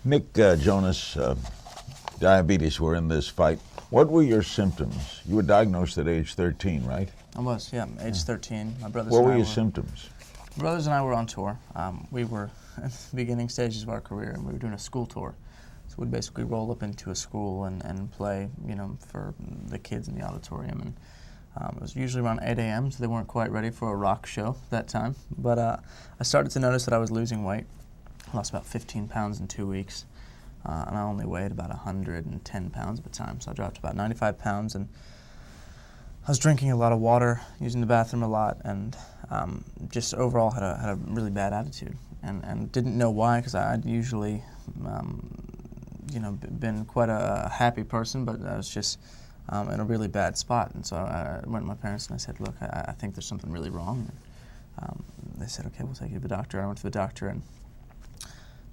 Nick, Jonas, diabetes, we're in this fight. What were your symptoms? You were diagnosed at age 13, right? I was, yeah, age 13. My brothers What and were I your symptoms? My brothers and I were on tour. We were at the beginning stages of our career, and we were doing a school tour. So we'd basically roll up into a school and play, for the kids in the auditorium. And it was usually around 8 a.m., so they weren't quite ready for a rock show that time. But I started to notice that I was losing weight. I lost about 15 pounds in 2 weeks, and I only weighed about 110 pounds at the time. So I dropped about 95 pounds, and I was drinking a lot of water, using the bathroom a lot, and just overall had a really bad attitude, and didn't know why, because I'd usually, been quite a happy person, but I was just in a really bad spot. And so I went to my parents and I said, look, I think there's something really wrong. And they said, okay, we'll take you to the doctor. I went to the doctor, and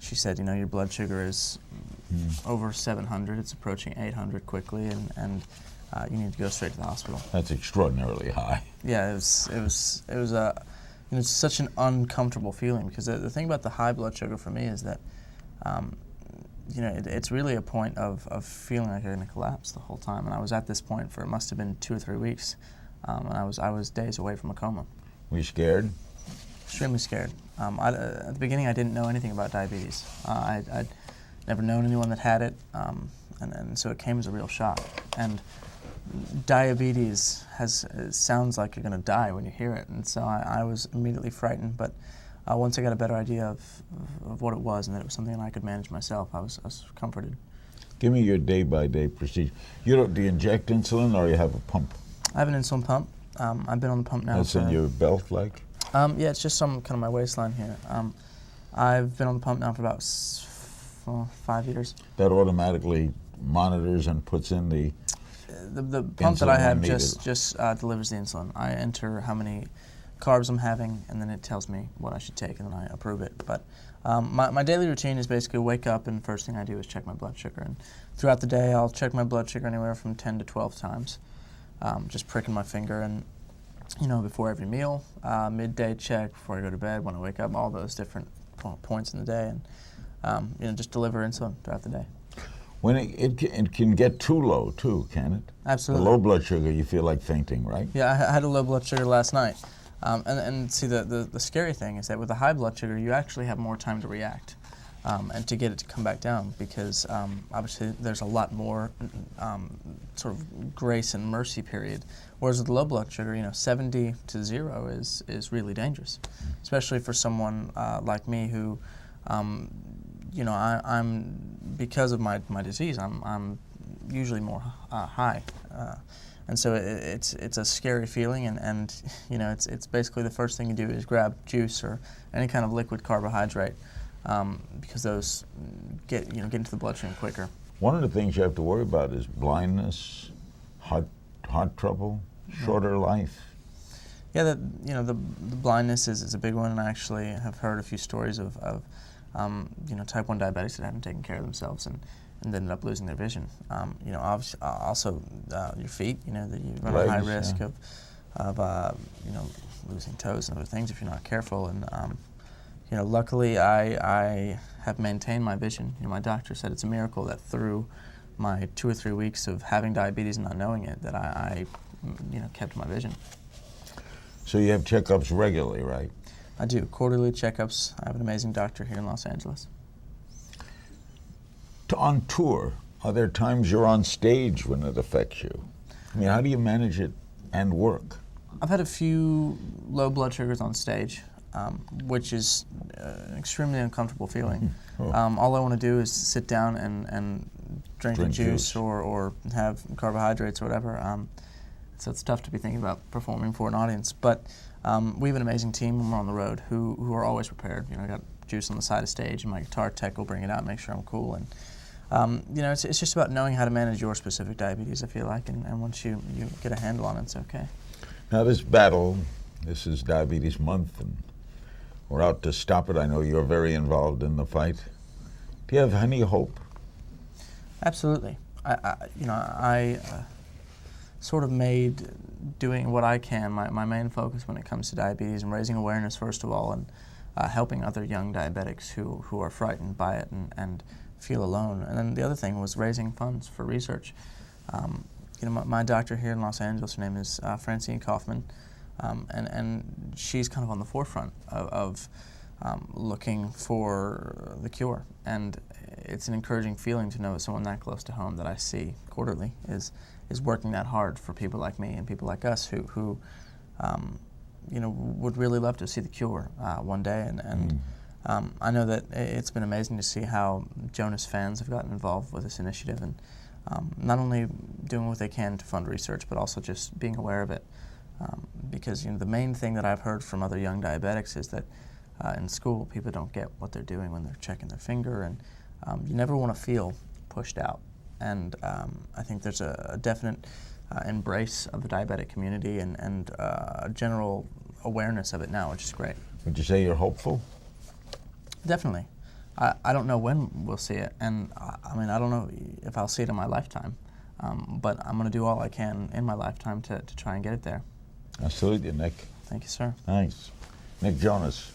she said, your blood sugar is over 700. It's approaching 800 quickly, and you need to go straight to the hospital. That's extraordinarily high. Yeah, it was it's such an uncomfortable feeling, because the thing about the high blood sugar for me is that it's really a point of feeling like you're going to collapse the whole time. And I was at this point for, it must have been 2 or 3 weeks, and I was days away from a coma. Were you scared? Extremely scared. At the beginning, I didn't know anything about diabetes. I'd never known anyone that had it, and so it came as a real shock. And diabetes sounds like you're going to die when you hear it, and so I was immediately frightened. But once I got a better idea of what it was and that it was something that I could manage myself, I was comforted. Give me your day-by-day procedure. Do you inject insulin, or you have a pump? I have an insulin pump. I've been on the pump now. That's in your belt, like? Yeah, it's just some kind of my waistline here. I've been on the pump now for about 5 years. That automatically monitors and puts in the pump that I have just delivers the insulin. I enter how many carbs I'm having, and then it tells me what I should take, and then I approve it. But my daily routine is basically wake up, and first thing I do is check my blood sugar. And throughout the day, I'll check my blood sugar anywhere from 10 to 12 times, just pricking my finger. And before every meal, midday check, before I go to bed, when I wake up, all those different points in the day, and just deliver insulin throughout the day. When it can get too low, too, can it? Absolutely. The low blood sugar, you feel like fainting, right? Yeah, I had a low blood sugar last night. And see, the scary thing is that with the high blood sugar, you actually have more time to react and to get it to come back down, because obviously there's a lot more sort of grace and mercy period. Whereas with low blood sugar, 70 to 0 is really dangerous, especially for someone like me who, I'm because of my disease, I'm usually more high. And so it's a scary feeling, and it's basically the first thing you do is grab juice or any kind of liquid carbohydrate, because those get into the bloodstream quicker. One of the things you have to worry about is blindness, heart trouble, shorter life. Yeah, the blindness is a big one, and I actually have heard a few stories of type 1 diabetics that haven't taken care of themselves and ended up losing their vision. Obviously, also your feet. That you run a high risk of losing toes and other things if you're not careful. And luckily, I have maintained my vision. My doctor said it's a miracle that through my 2 or 3 weeks of having diabetes and not knowing it, that I kept my vision. So you have checkups regularly, right? I do, quarterly checkups. I have an amazing doctor here in Los Angeles. On tour, are there times you're on stage when it affects you? I mean, how do you manage it and work? I've had a few low blood sugars on stage, which is an extremely uncomfortable feeling. All I want to do is sit down and drink a juice or have carbohydrates or whatever. So it's tough to be thinking about performing for an audience. But we have an amazing team when we're on the road who are always prepared. I got juice on the side of stage, and my guitar tech will bring it out and make sure I'm cool. And it's just about knowing how to manage your specific diabetes, I feel like, and once you get a handle on it, it's okay. Now this battle, this is Diabetes Month, and we're out to stop it. I know you're very involved in the fight. Do you have any hope? Absolutely. I sort of made doing what I can my main focus when it comes to diabetes and raising awareness, first of all, and helping other young diabetics who are frightened by it and feel alone. And then the other thing was raising funds for research. My doctor here in Los Angeles, her name is Francine Kaufman, and she's kind of on the forefront of looking for the cure. And it's an encouraging feeling to know that someone that close to home that I see quarterly is working that hard for people like me and people like us who would really love to see the cure one day. And I know that it's been amazing to see how Jonas fans have gotten involved with this initiative, and not only doing what they can to fund research, but also just being aware of it. Because the main thing that I've heard from other young diabetics is that in school people don't get what they're doing when they're checking their finger, and you never want to feel pushed out. And I think there's a definite embrace of the diabetic community and a general awareness of it now, which is great. Would you say you're hopeful? Definitely. I don't know when we'll see it, and I don't know if I'll see it in my lifetime, but I'm going to do all I can in my lifetime to try and get it there. I salute you, Nick. Thank you, sir. Thanks. Nick Jonas.